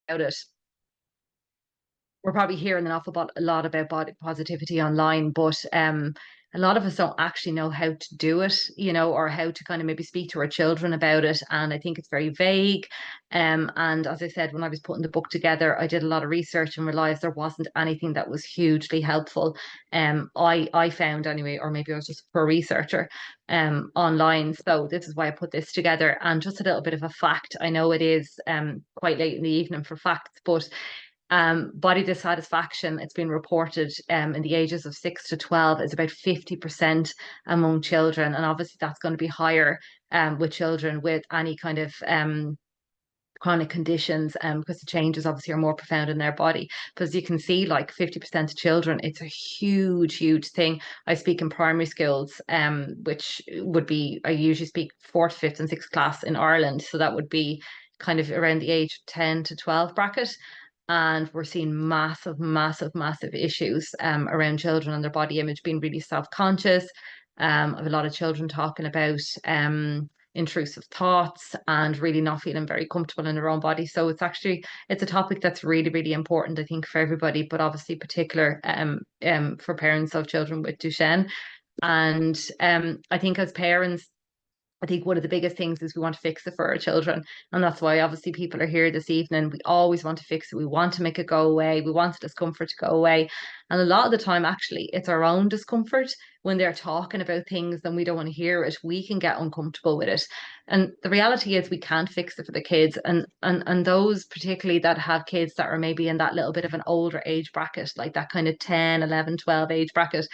it, we're probably hearing an a lot about body positivity online, but a lot of us don't actually know how to do it, or how to kind of maybe speak to our children about it. And I think it's very vague. And as I said, when I was putting the book together, I did a lot of research and realized there wasn't anything that was hugely helpful. I found anyway, or maybe I was just a poor researcher online. So this is why I put this together. And just a little bit of a fact. I know it is quite late in the evening for facts, but body dissatisfaction, it's been reported in the ages of 6 to 12 is about 50% among children. And obviously that's going to be higher with children with any kind of chronic conditions, because the changes obviously are more profound in their body. Because you can see like 50% of children, it's a huge thing. I speak in primary schools, which would be, I usually speak fourth, fifth and sixth class in Ireland. So that would be kind of around the age 10 to 12 bracket. And we're seeing massive issues around children and their body image, being really self-conscious. I have a lot of children talking about intrusive thoughts and really not feeling very comfortable in their own body. So it's a topic that's really important, I think, for everybody, but obviously particular for parents of children with Duchenne. And I think as parents, I think one of the biggest things is we want to fix it for our children. And that's why obviously people are here this evening. We always want to fix it. We want to make it go away. We want the discomfort to go away. And a lot of the time, actually, it's our own discomfort when they're talking about things and we don't want to hear it. We can get uncomfortable with it. And the reality is we can't fix it for the kids. And those particularly that have kids that are maybe in that little bit of an older age bracket, like that kind of 10, 11, 12 age bracket,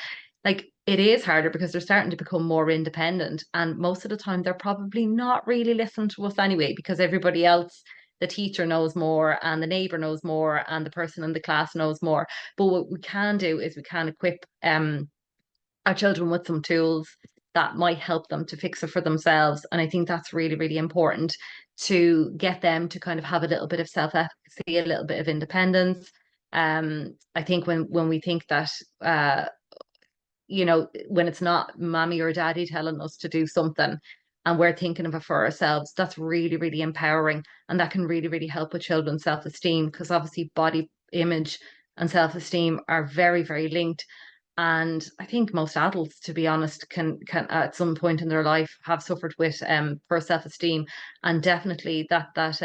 like it is harder because they're starting to become more independent. And most of the time, they're probably not really listening to us anyway, because everybody else, the teacher knows more, and the neighbor knows more, and the person in the class knows more. But what we can do is we can equip our children with some tools that might help them to fix it for themselves. And I think that's really important, to get them to kind of have a little bit of self-efficacy, a little bit of independence. I think when we think that when it's not mommy or daddy telling us to do something and we're thinking of it for ourselves, that's really empowering. And that can really help with children's self-esteem, because obviously body image and self-esteem are very linked. And I think most adults, to be honest, can at some point in their life have suffered with poor self-esteem. And definitely that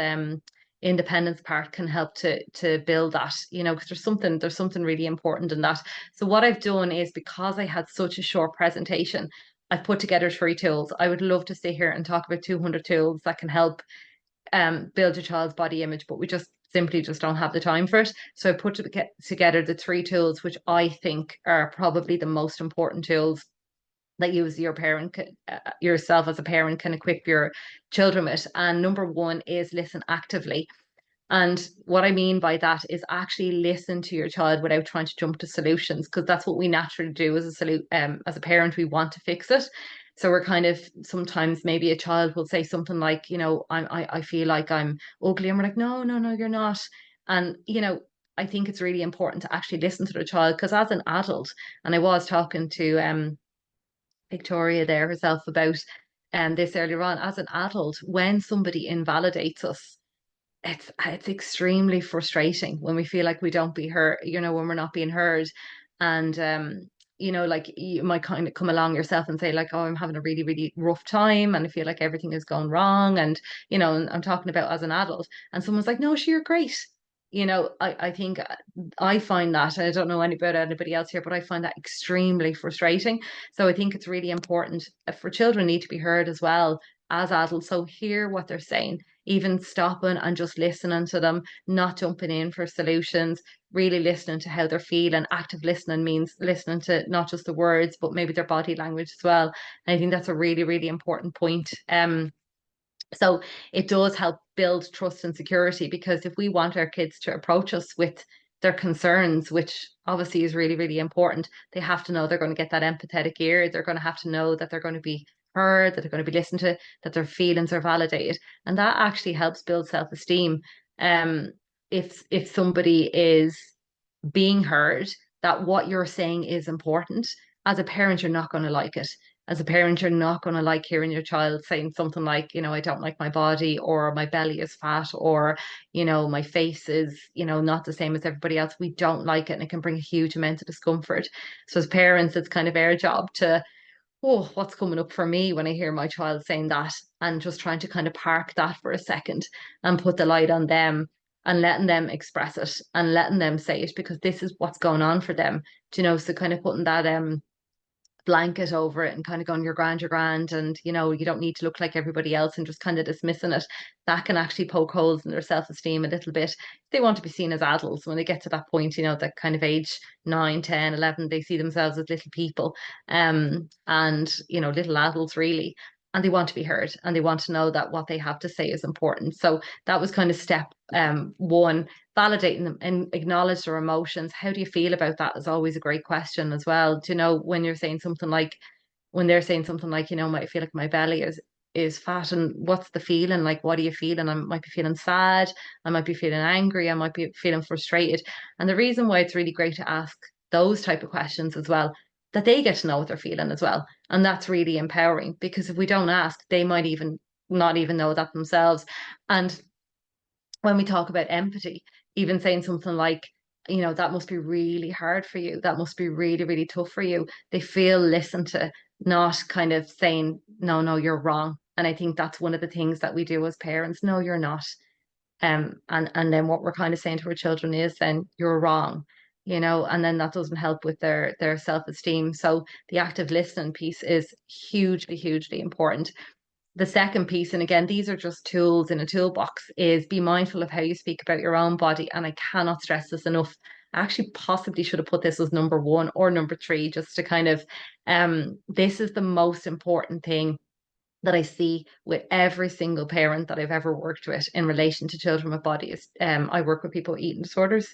independence part can help to build that, because there's something really important in that. So what I've done is, because I had such a short presentation, I've put together 3 tools. I would love to sit here and talk about 200 tools that can help build your child's body image, but we just don't have the time for it. So I put together the 3 tools, which I think are probably the most important tools that you as your parent, yourself as a parent, can equip your children with. And number one is listen actively. And what I mean by that is actually listen to your child without trying to jump to solutions, because that's what we naturally do as a parent. We want to fix it. So we're kind of, sometimes maybe a child will say something like, I feel like I'm ugly, and we're like, no, you're not. And I think it's really important to actually listen to the child, because as an adult, and I was talking to Victoria there herself about this earlier on, as an adult, when somebody invalidates us, it's extremely frustrating when we feel like we don't be heard, when we're not being heard. And like, you might kind of come along yourself and say like, oh, I'm having a really rough time and I feel like everything is going wrong. And and I'm talking about as an adult, and someone's like, no, sure, you're great. I think I find that, I don't know about anybody else here, but I find that extremely frustrating. So I think it's really important for children need to be heard as well as adults. So hear what they're saying, even stopping and just listening to them, not jumping in for solutions, really listening to how they're feeling. Active listening means listening to not just the words, but maybe their body language as well. And I think that's a really important point. So it does help build trust and security, because if we want our kids to approach us with their concerns, which obviously is really important, they have to know they're going to get that empathetic ear. They're going to have to know that they're going to be heard, that they're going to be listened to, that their feelings are validated. And that actually helps build self-esteem. Um, if somebody is being heard, that what you're saying is important, as a parent, you're not going to like it. as a parent, you're not going to like hearing your child saying something like, I don't like my body, or my belly is fat, or, my face is, not the same as everybody else. We don't like it, and it can bring a huge amount of discomfort. So as parents, it's kind of our job to, oh, what's coming up for me when I hear my child saying that, and just trying to kind of park that for a second and put the light on them and letting them express it and letting them say it, because this is what's going on for them. So kind of putting that blanket over it and kind of going, you're grand, and you don't need to look like everybody else, and just kind of dismissing it, that can actually poke holes in their self-esteem a little bit. They want to be seen as adults when they get to that point, that kind of age 9, 10, 11, they see themselves as little people, and little adults really, and they want to be heard, and they want to know that what they have to say is important. So that was kind of step one, validating them and acknowledge their emotions. How do you feel about that is always a great question as well. When you're saying something like, when they're saying something like, might feel like my belly is fat, and what's the feeling like? What are you feeling? I might be feeling sad, I might be feeling angry, I might be feeling frustrated. And the reason why it's really great to ask those type of questions as well, that they get to know what they're feeling as well. And that's really empowering, because if we don't ask, they might even not even know that themselves. And when we talk about empathy, even saying something like, that must be really hard for you. That must be really, really tough for you. They feel listened to, not kind of saying, no, no, you're wrong. And I think that's one of the things that we do as parents. No, you're not. And then what we're kind of saying to our children is, then you're wrong, and then that doesn't help with their self-esteem. So the active listening piece is hugely, hugely important. The second piece, and again, these are just tools in a toolbox, is be mindful of how you speak about your own body. And I cannot stress this enough. I actually possibly should have put this as number one or number three, just to kind of, this is the most important thing that I see with every single parent that I've ever worked with in relation to children with bodies. I work with people with eating disorders.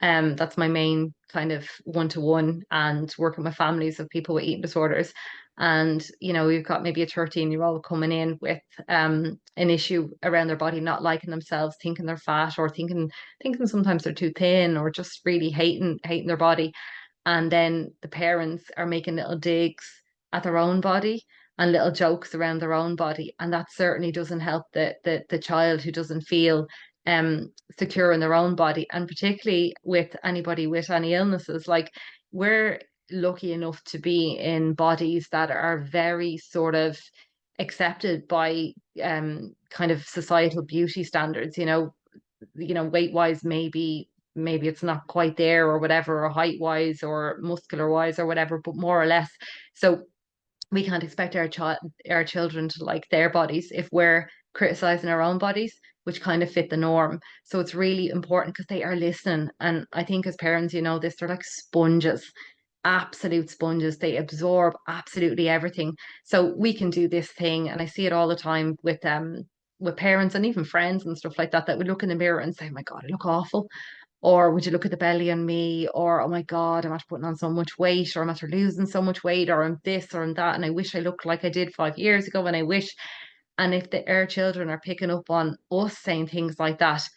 That's my main kind of one-to-one, and working with families of people with eating disorders. And, we've got maybe a 13-year-old coming in with an issue around their body, not liking themselves, thinking they're fat, or thinking sometimes they're too thin, or just really hating their body. And then the parents are making little digs at their own body and little jokes around their own body. And that certainly doesn't help the child who doesn't feel secure in their own body. And particularly with anybody with any illnesses, like, we're lucky enough to be in bodies that are very sort of accepted by kind of societal beauty standards. Weight wise, maybe it's not quite there, or whatever, or height wise, or muscular wise, or whatever, but more or less. So we can't expect our children to like their bodies if we're criticizing our own bodies, which kind of fit the norm. So it's really important, because they are listening. And I think as parents, this, they're like sponges, absolute sponges. They absorb absolutely everything. So we can do this thing, and I see it all the time with parents and even friends and stuff like that, that would look in the mirror and say, oh my God, I look awful. Or would you look at the belly on me? Or, oh my God, I'm after putting on so much weight, or I'm after losing so much weight, or I'm this or I'm that. And I wish I looked like I did 5 years ago, and I wish. And if our children are picking up on us saying things like that,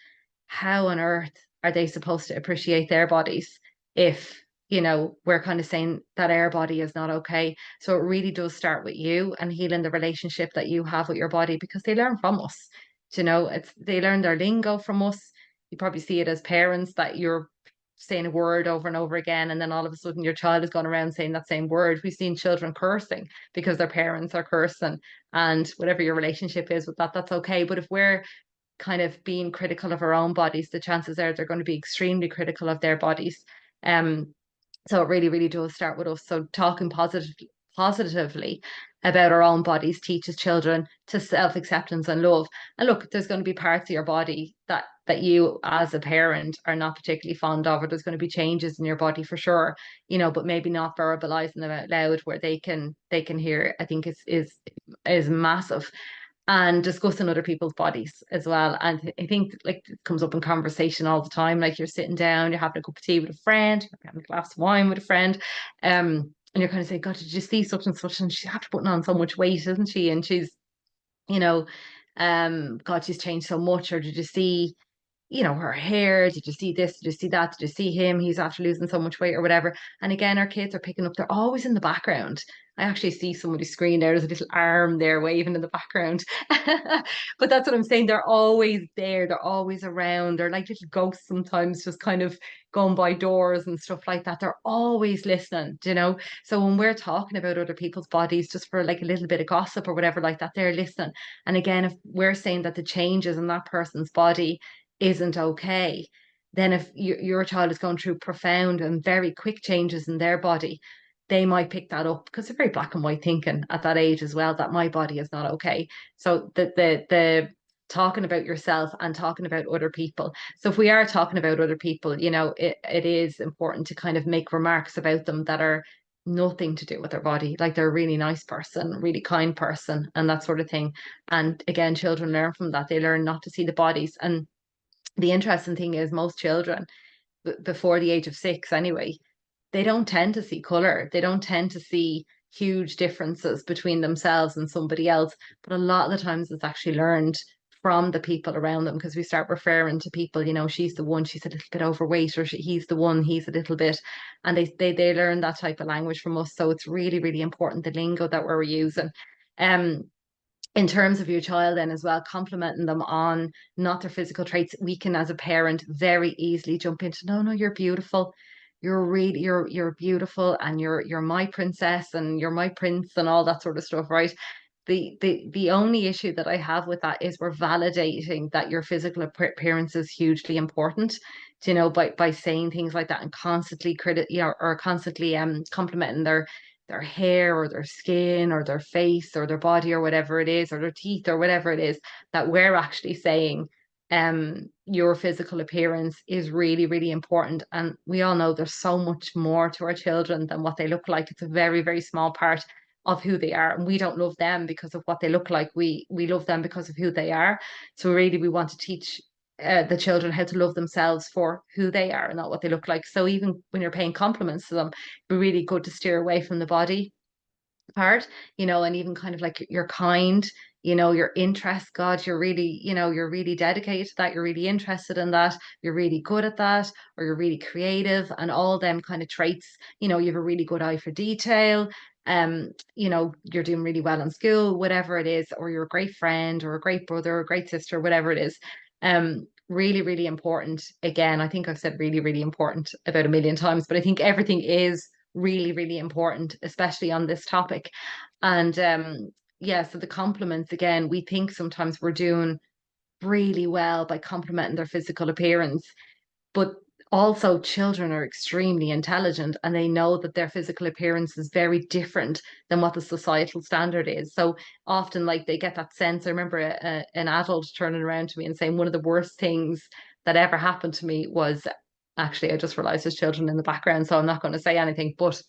how on earth are they supposed to appreciate their bodies if, we're kind of saying that our body is not okay? So it really does start with you and healing the relationship that you have with your body, because they learn from us. They learn their lingo from us. You probably see it as parents, that you're saying a word over and over again, and then all of a sudden your child has gone around saying that same word. We've seen children cursing because their parents are cursing, and whatever your relationship is with that, that's okay. But if we're kind of being critical of our own bodies, the chances are they're going to be extremely critical of their bodies. Um, so it really, really does start with us. So talking positively about our own bodies teaches children to self-acceptance and love. And look, there's going to be parts of your body that you as a parent are not particularly fond of, or there's going to be changes in your body for sure, but maybe not verbalizing them out loud where they can hear, I think is massive. And discussing other people's bodies as well. And I think, like, it comes up in conversation all the time. Like, you're sitting down, you're having a cup of tea with a friend, you're having a glass of wine with a friend, and you're kind of saying, God, did you see such and such? And she's after putting on so much weight, isn't she? And she's, you know, God, she's changed so much. Or did you see her hair. Did you see this? Did you see that? Did you see him? He's after losing so much weight or whatever. And again, our kids are picking up, they're always in the background. I actually see somebody's screen there. There's a little arm there waving in the background. But that's what I'm saying. They're always there. They're always around. They're like little ghosts sometimes, just kind of going by doors and stuff like that. They're always listening, So when we're talking about other people's bodies, just for like a little bit of gossip or whatever like that, they're listening. And again, if we're saying that the changes in that person's body isn't okay, then if your child is going through profound and very quick changes in their body, they might pick that up because they're very black and white thinking at that age as well, that my body is not okay. So the talking about yourself and talking about other people. So if we are talking about other people, it is important to kind of make remarks about them that are nothing to do with their body, like they're a really nice person, really kind person, and that sort of thing. And again, children learn from that. They learn not to see the bodies. And the interesting thing is most children before the age of 6 anyway, they don't tend to see color. They don't tend to see huge differences between themselves and somebody else. But a lot of the times it's actually learned from the people around them, because we start referring to people, she's the one, she's a little bit overweight, or he's the one, he's a little bit, and they learn that type of language from us. So it's really, really important, the lingo that we're using. Um, in terms of your child then as well, complimenting them on not their physical traits, we can as a parent very easily jump into, no, no, you're beautiful. You're beautiful, and you're my princess and you're my prince and all that sort of stuff, right? The only issue that I have with that is we're validating that your physical appearance is hugely important, by saying things like that and constantly or constantly complimenting their hair or their skin or their face or their body or whatever it is, or their teeth or whatever it is, that we're actually saying your physical appearance is really, really important. And we all know there's so much more to our children than what they look like. It's a very, very small part of who they are, and we don't love them because of what they look like. We love them because of who they are. So really we want to teach the children how to love themselves for who they are and not what they look like. So even when you're paying compliments to them, be really good to steer away from the body part, and even kind of like you're kind, your interest, God, you're really dedicated to that, you're really interested in that, you're really good at that, or you're really creative, and all them kind of traits, you have a really good eye for detail. You're doing really well in school, whatever it is, or you're a great friend or a great brother or a great sister, whatever it is. Really, really important. Again, I think I've said really, really important about a million times, but I think everything is really, really important, especially on this topic. And yeah, so the compliments, again, we think sometimes we're doing really well by complimenting their physical appearance, but also children are extremely intelligent and they know that their physical appearance is very different than what the societal standard is. So often, like, they get that sense. I remember an adult turning around to me and saying one of the worst things that ever happened to me was, actually, I just realized there's children in the background, so I'm not going to say anything, but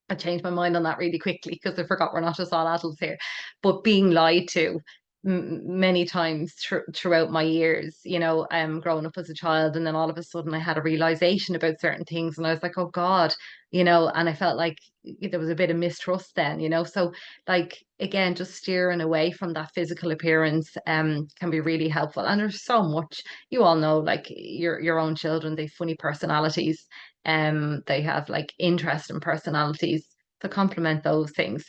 I changed my mind on that really quickly because I forgot we're not just all adults here. But being lied to many times throughout my years, growing up as a child, and then all of a sudden I had a realization about certain things, and I was like, oh God, and I felt like there was a bit of mistrust then, So, like, again, just steering away from that physical appearance can be really helpful. And there's so much, you all know, like your own children, they have funny personalities, they have like interesting personalities, to complement those things.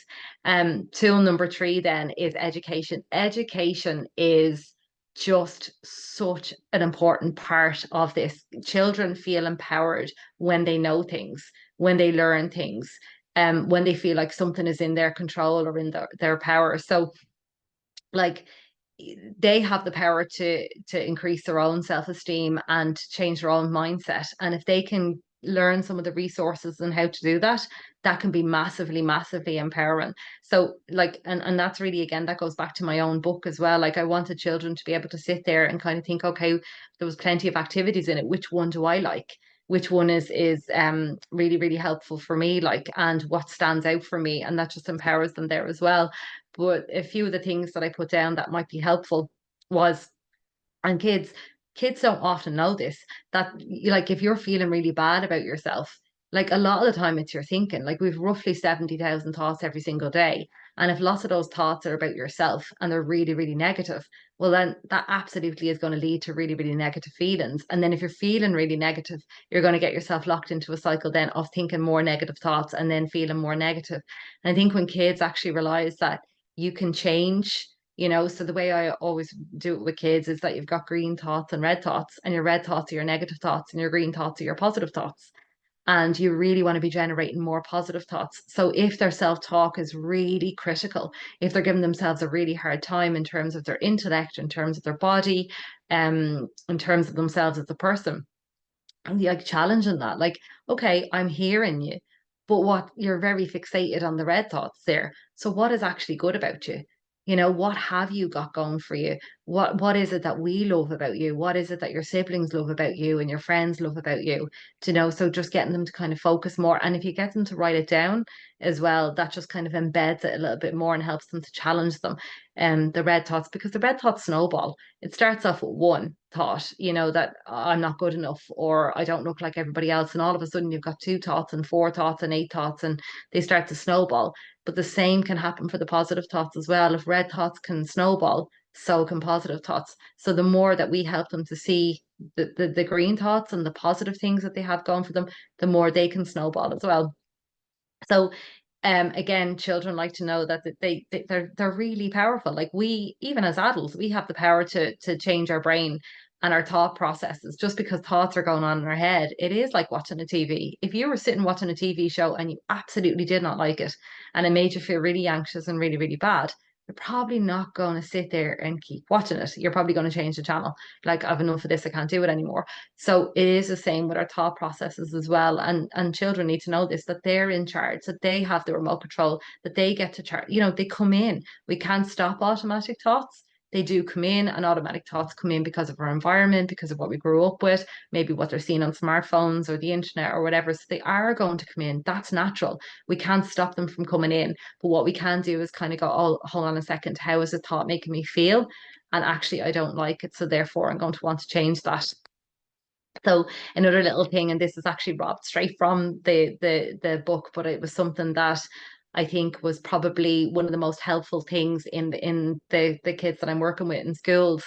Tool number 3 then is education. Education is just such an important part of this. Children feel empowered when they know things, when they learn things, when they feel like something is in their control or in their power. So, like, they have the power to increase their own self-esteem and change their own mindset. And if they can learn some of the resources and how to do that, that can be massively, massively empowering. So, like, and that's really, again, that goes back to my own book as well. Like, I wanted children to be able to sit there and kind of think, okay, there was plenty of activities in it, which one do I like? Which one is really, really helpful for me, like, and what stands out for me, and that just empowers them there as well. But a few of the things that I put down that might be helpful was, and kids don't often know this, that like, if you're feeling really bad about yourself, like, a lot of the time it's your thinking. Like, we've roughly 70,000 thoughts every single day. And if lots of those thoughts are about yourself and they're really, really negative, well, then that absolutely is going to lead to really, really negative feelings. And then if you're feeling really negative, you're going to get yourself locked into a cycle then of thinking more negative thoughts and then feeling more negative. And I think when kids actually realize that you can change, so the way I always do it with kids is that you've got green thoughts and red thoughts, and your red thoughts are your negative thoughts, and your green thoughts are your positive thoughts. And you really want to be generating more positive thoughts. So if their self-talk is really critical, if they're giving themselves a really hard time in terms of their intellect, in terms of their body, in terms of themselves as a person, and like challenging that, like, okay, I'm hearing you, but what you're very fixated on the red thoughts there. So what is actually good about you? What have you got going for you? What is it that we love about you? What is it that your siblings love about you and your friends love about you? So just getting them to kind of focus more. And if you get them to write it down as well, that just kind of embeds it a little bit more and helps them to challenge them. The red thoughts, because the red thoughts snowball. It starts off with one thought, that I'm not good enough or I don't look like everybody else. And all of a sudden you've got two thoughts and four thoughts and eight thoughts, and they start to snowball. But the same can happen for the positive thoughts as well. If red thoughts can snowball, so can positive thoughts. So the more that we help them to see the green thoughts and the positive things that they have going for them, the more they can snowball as well. So again, children like to know that they're really powerful. Like we, even as adults, we have the power to change our brain and our thought processes. Just because thoughts are going on in our head, it is like watching a TV. If you were sitting watching a TV show and you absolutely did not like it, and it made you feel really anxious and really, really bad, you're probably not going to sit there and keep watching it. You're probably going to change the channel. Like, I've enough of this, I can't do it anymore. So it is the same with our thought processes as well. And children need to know this, that they're in charge, that they have the remote control, that they get to charge. They come in. We can't stop automatic thoughts. They do come in, and automatic thoughts come in because of our environment, because of what we grew up with, maybe what they're seeing on smartphones or the internet or whatever. So they are going to come in. That's natural. We can't stop them from coming in. But what we can do is kind of go, oh, hold on a second. How is the thought making me feel? And actually, I don't like it. So therefore, I'm going to want to change that. So another little thing, and this is actually robbed straight from the book, but it was something that I think was probably one of the most helpful things in the kids that I'm working with in schools.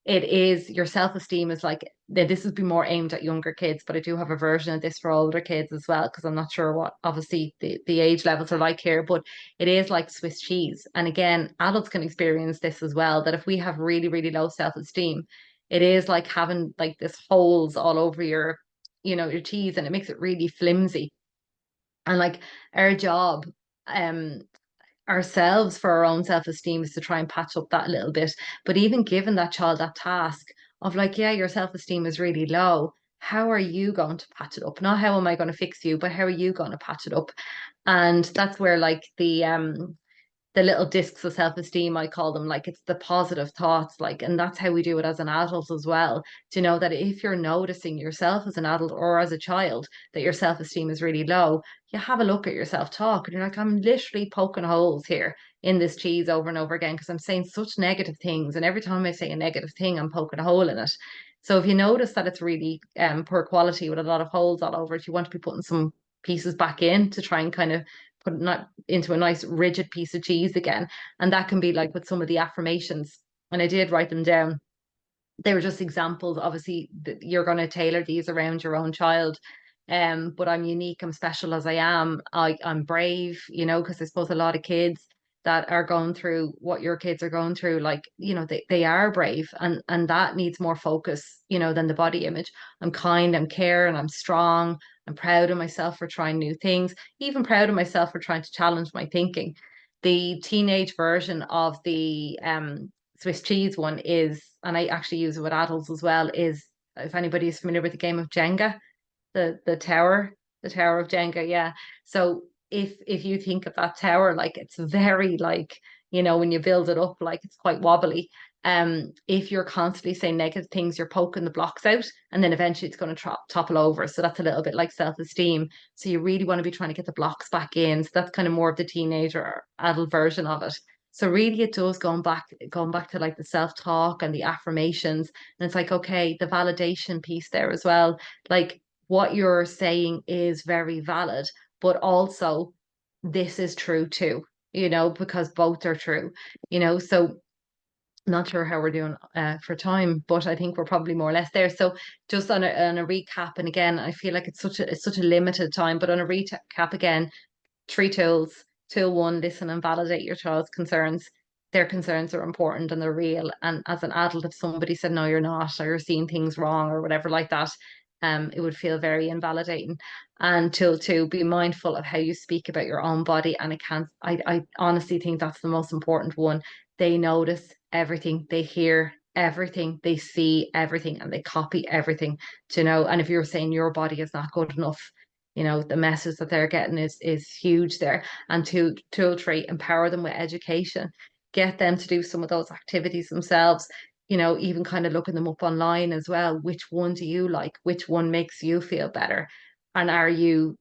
It is your self-esteem is like, this would be more aimed at younger kids, but I do have a version of this for older kids as well, because I'm not sure what obviously the age levels are like here, but it is like Swiss cheese. And again, adults can experience this as well, that if we have really, really low self-esteem, it is like having like this holes all over your cheese, and it makes it really flimsy. And like our job, um, ourselves for our own self-esteem is to try and patch up that a little bit. But even giving that child that task of like, yeah, your self-esteem is really low. How are you going to patch it up? Not how am I going to fix you, but how are you going to patch it up? And that's where like the little discs of self-esteem, I call them, like it's the positive thoughts, like, and that's how we do it as an adult as well. To know that if you're noticing yourself as an adult or as a child that your self-esteem is really low, you have a look at your self-talk and you're like, I'm literally poking holes here in this cheese over and over again because I'm saying such negative things. And every time I say a negative thing, I'm poking a hole in it. So if you notice that it's really poor quality with a lot of holes all over it, you want to be putting some pieces back in to try and kind of put it not into a nice rigid piece of cheese again. And that can be like with some of the affirmations. And I did write them down. They were just examples. Obviously, you're going to tailor these around your own child. But I'm unique, I'm special as I am. I'm brave, because I suppose a lot of kids that are going through what your kids are going through, like, they are brave, and that needs more focus, than the body image. I'm kind, I'm caring, I'm strong, I'm proud of myself for trying new things, even proud of myself for trying to challenge my thinking. The teenage version of the Swiss cheese one is, and I actually use it with adults as well, is if anybody is familiar with the game of Jenga, the tower, the tower of Jenga, yeah. So if you think of that tower, like it's very like, when you build it up, like it's quite wobbly. If you're constantly saying negative things, you're poking the blocks out, and then eventually it's going to topple over. So that's a little bit like self-esteem. So you really want to be trying to get the blocks back in. So that's kind of more of the teenager or adult version of it. So really it does going back to like the self-talk and the affirmations. And it's like, okay, the validation piece there as well. Like what you're saying is very valid, but also this is true too, because both are true, so Not sure how we're doing for time, but I think we're probably more or less there. So just on a recap, and again, I feel like it's such a limited time, but on a recap again, three tools. Tool one, listen and validate your child's concerns. Their concerns are important and they're real. And as an adult, if somebody said, no, you're not, or you're seeing things wrong or whatever like that, it would feel very invalidating. And tool two, be mindful of how you speak about your own body. And I honestly think that's the most important one. They notice everything, they hear everything, they see everything, and they copy everything to know. And if you're saying your body is not good enough, the message that they're getting is huge there. And tool three, empower them with education, get them to do some of those activities themselves, even kind of looking them up online as well. Which one do you like? Which one makes you feel better? And are you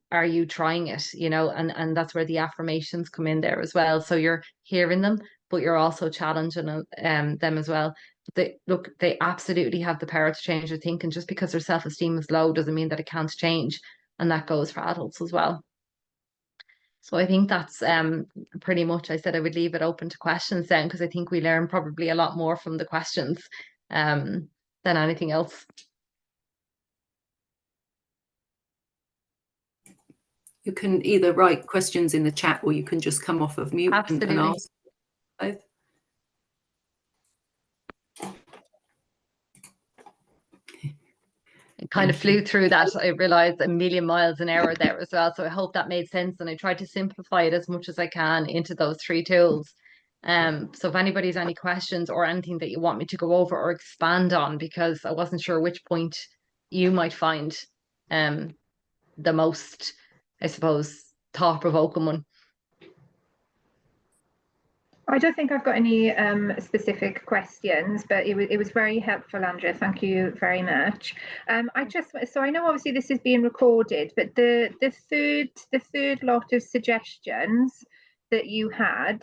trying it? And that's where the affirmations come in there as well. So you're hearing them, but you're also challenging them as well. They absolutely have the power to change their thinking. Just because their self-esteem is low doesn't mean that it can't change, and that goes for adults as well. So I think that's pretty much. I said I would leave it open to questions then, because I think we learn probably a lot more from the questions than anything else. You can either write questions in the chat, or you can just come off of mute and ask both. It kind of flew through that. I realized a million miles an hour there as well. So I hope that made sense. And I tried to simplify it as much as I can into those three tools. So if anybody's any questions or anything that you want me to go over or expand on, because I wasn't sure which point you might find the most, I suppose, thought-provoking one. I don't think I've got any specific questions, but it was very helpful, Andrea. Thank you very much. So I know obviously this is being recorded, but the third lot of suggestions that you had,